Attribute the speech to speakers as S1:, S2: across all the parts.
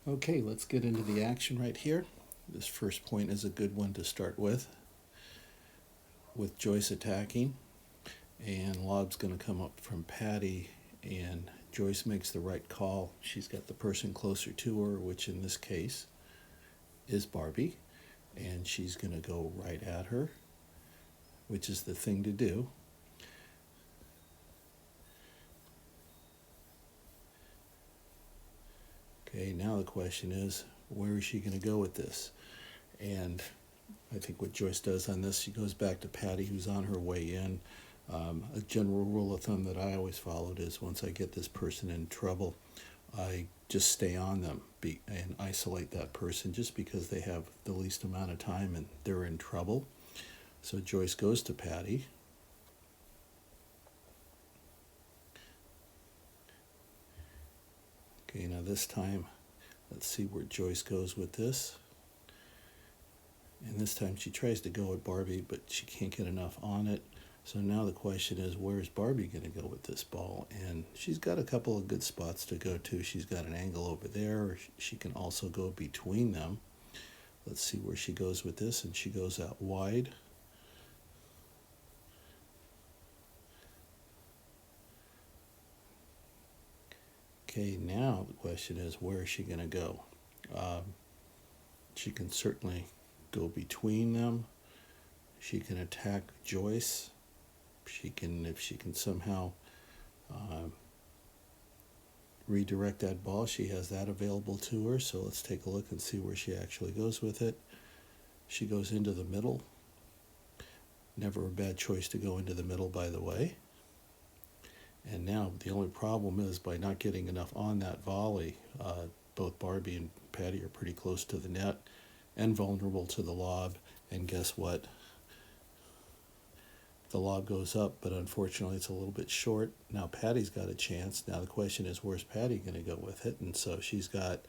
S1: Okay, let's get into the action right here. This first point is a good one to start with Joyce attacking, and lob's going to come up from Patty, and Joyce makes the right call. She's got the person closer to her, which in this case is Barbie, and she's going to go right at her, which is the thing to do. Okay, now the question is, where is she going to go with this? And I think what Joyce does on this, she goes back to Patty, who's on her way in. A general rule of thumb that I always followed is once I get this person in trouble, I just stay on them and isolate that person just because they have the least amount of time and they're in trouble. So Joyce goes to Patty. Okay, now this time, let's see where Joyce goes with this. And this time she tries to go at Barbie, but she can't get enough on it. So now the question is, where's Barbie going to go with this ball? And she's got a couple of good spots to go to. She's got an angle over there, or she can also go between them. Let's see where she goes with this, and she goes out wide. Okay, now the question is, where is she going to go? She can certainly go between them. She can attack Joyce. If she can somehow redirect that ball, she has that available to her. So let's take a look and see where she actually goes with it. She goes into the middle. Never a bad choice to go into the middle, by the way. And now the only problem is by not getting enough on that volley, both Barbie and Patty are pretty close to the net and vulnerable to the lob. And guess what? The lob goes up, but unfortunately it's a little bit short. Now Patty's got a chance. Now the question is, where's Patty going to go with it? And so she's got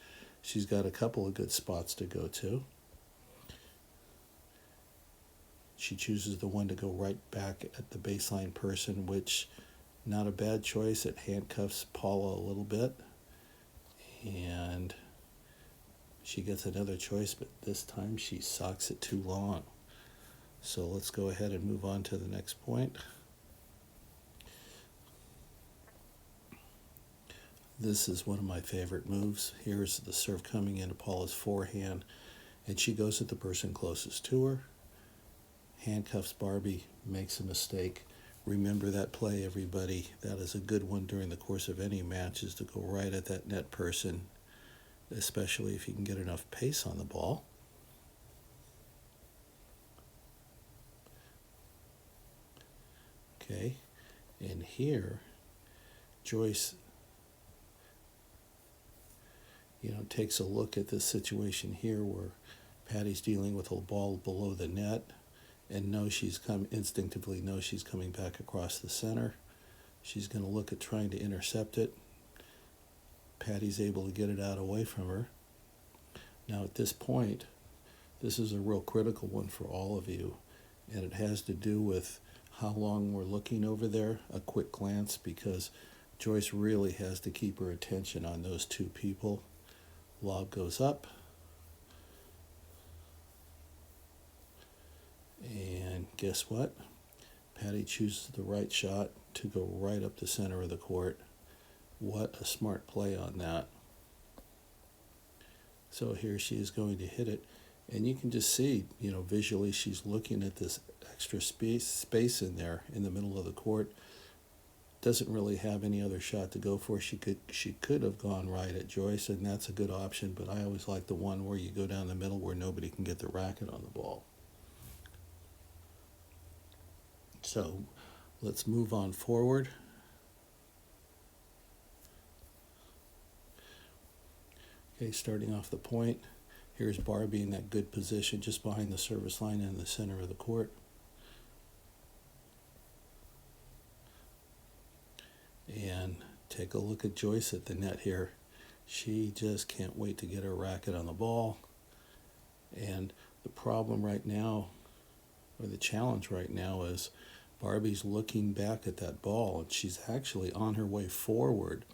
S1: a couple of good spots to go to. She chooses the one to go right back at the baseline person, which not a bad choice. It handcuffs Paula a little bit. And she gets another choice, but this time she socks it too long. So let's go ahead and move on to the next point. This is one of my favorite moves. Here's the serve coming into Paula's forehand, and she goes at the person closest to her, handcuffs Barbie, makes a mistake. Remember that play, everybody. That is a good one during the course of any match, is to go right at that net person, especially if you can get enough pace on the ball. Okay, and here, Joyce, takes a look at this situation here where Patty's dealing with a ball below the net and instinctively knows she's coming back across the center. She's going to look at trying to intercept it. Patty's able to get it out away from her. Now at this point, this is a real critical one for all of you, and it has to do with how long we're looking over there, a quick glance, because Joyce really has to keep her attention on those two people. Lob goes up, and guess what? Patty chooses the right shot to go right up the center of the court. What a smart play on that. So here she is going to hit it, and you can just see, visually she's looking at this extra space in there in the middle of the court. Doesn't really have any other shot to go for. She could have gone right at Joyce, and that's a good option, but I always like the one where you go down the middle where nobody can get the racket on the ball. So let's move on forward. Okay, starting off the point, here's Barbie in that good position just behind the service line in the center of the court. And take a look at Joyce at the net here. She just can't wait to get her racket on the ball. And the problem right now, or the challenge right now, is Barbie's looking back at that ball, and she's actually on her way forward.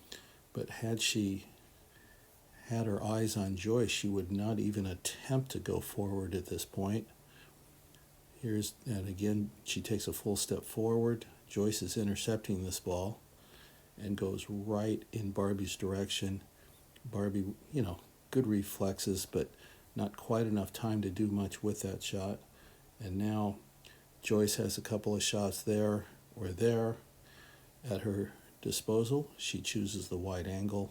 S1: But had she had her eyes on Joyce, she would not even attempt to go forward at this point. And again, she takes a full step forward. Joyce is intercepting this ball and goes right in Barbie's direction. Barbie, good reflexes, but not quite enough time to do much with that shot. And now Joyce has a couple of shots there or there at her disposal. She chooses the wide angle.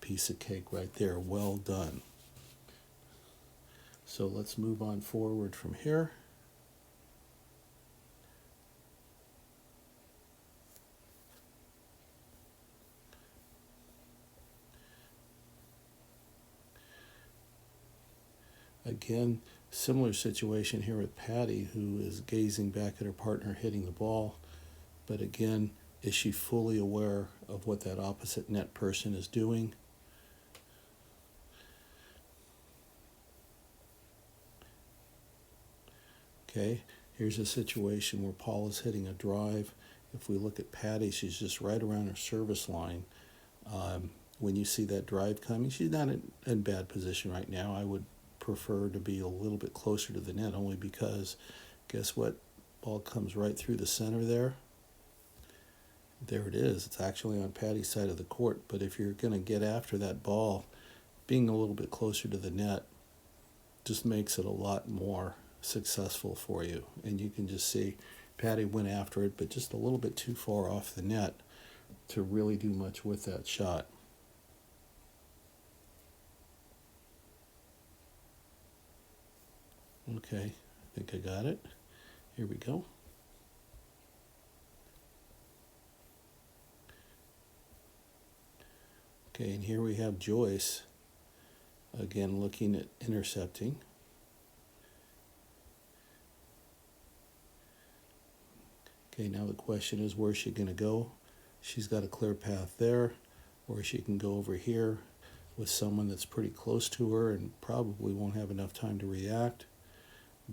S1: Piece of cake right there. Well done. So let's move on forward from here. Again, similar situation here with Patty, who is gazing back at her partner hitting the ball. But again, is she fully aware of what that opposite net person is doing? Okay, here's a situation where Paul is hitting a drive. If we look at Patty, she's just right around her service line. When you see that drive coming, she's not in bad position right now. I would prefer to be a little bit closer to the net, only because guess what? Ball comes right through the center there. There it is. It's actually on Patty's side of the court. But if you're going to get after that ball, being a little bit closer to the net just makes it a lot more successful for you. And you can just see Patty went after it, but just a little bit too far off the net to really do much with that shot. Okay, I think I got it. Here we go. Okay, and here we have Joyce, again looking at intercepting. Okay, now the question is, where's she going to go? She's got a clear path there, or she can go over here with someone that's pretty close to her and probably won't have enough time to react.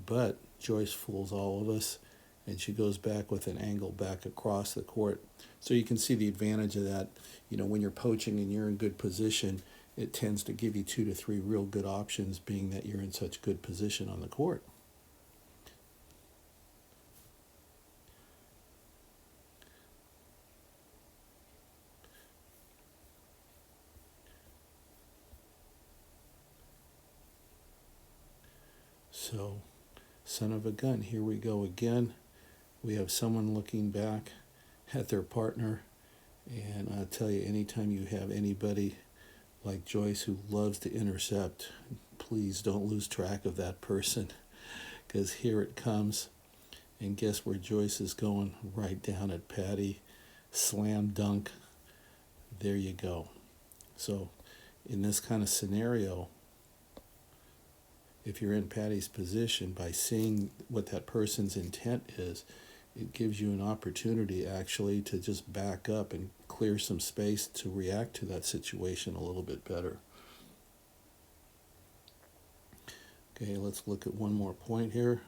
S1: But Joyce fools all of us, and she goes back with an angle back across the court. So you can see the advantage of that. When you're poaching and you're in good position, it tends to give you 2 to 3 real good options, being that you're in such good position on the court. So, son of a gun, here we go again. We have someone looking back at their partner, and I'll tell you, anytime you have anybody like Joyce who loves to intercept, please don't lose track of that person, because here it comes. And guess where Joyce is going? Right down at Patty. Slam dunk. There you go. So in this kind of scenario, if you're in Patty's position, by seeing what that person's intent is, it gives you an opportunity actually to just back up and clear some space to react to that situation a little bit better. Okay, let's look at one more point here.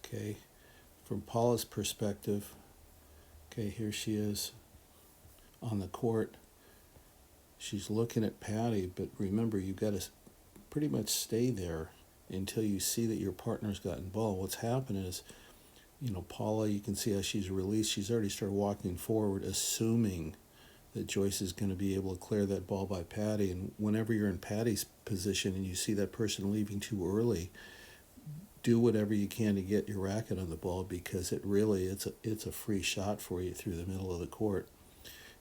S1: Okay, from Paula's perspective, okay, here she is on the court. She's looking at Patty, but remember, you've got to pretty much stay there until you see that your partner's gotten ball. What's happened is, Paula, you can see how she's released. She's already started walking forward, assuming that Joyce is going to be able to clear that ball by Patty. And whenever you're in Patty's position and you see that person leaving too early, do whatever you can to get your racket on the ball, because it's a free shot for you through the middle of the court.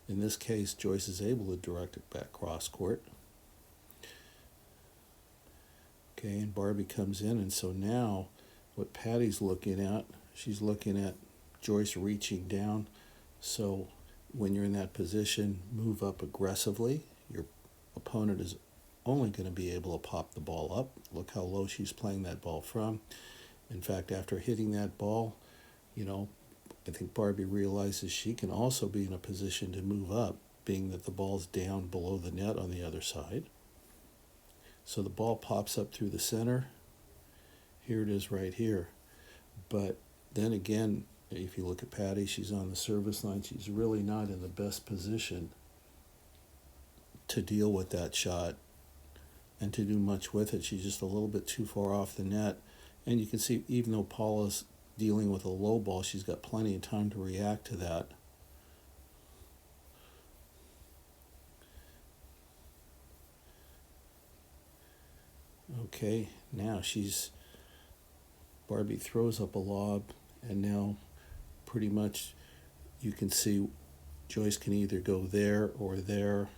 S1: In this case, Joyce is able to direct it back cross court. Okay, and Barbie comes in, and so now what Patty's looking at, she's looking at Joyce reaching down. So when you're in that position, move up aggressively. Your opponent is only going to be able to pop the ball up. Look how low she's playing that ball from. In fact, after hitting that ball, I think Barbie realizes she can also be in a position to move up, being that the ball's down below the net on the other side. So the ball pops up through the center. Here it is right here. But then again, If you look at Patty, she's on the service line. She's really not in the best position to deal with that shot and to do much with it. She's just a little bit too far off the net. And you can see, even though Paula's dealing with a low ball, she's got plenty of time to react to that. Okay, now Barbie throws up a lob, and now pretty much you can see Joyce can either go there or there.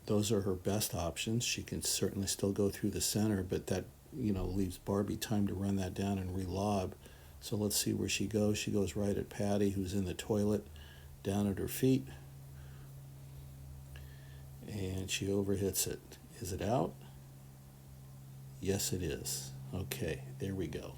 S1: Those are her best options. She can certainly still go through the center, but that, leaves Barbie time to run that down and relob. So let's see where she goes. She goes right at Patty, who's in the toilet, down at her feet, and she overhits it. Is it out? Yes, it is. Okay, there we go.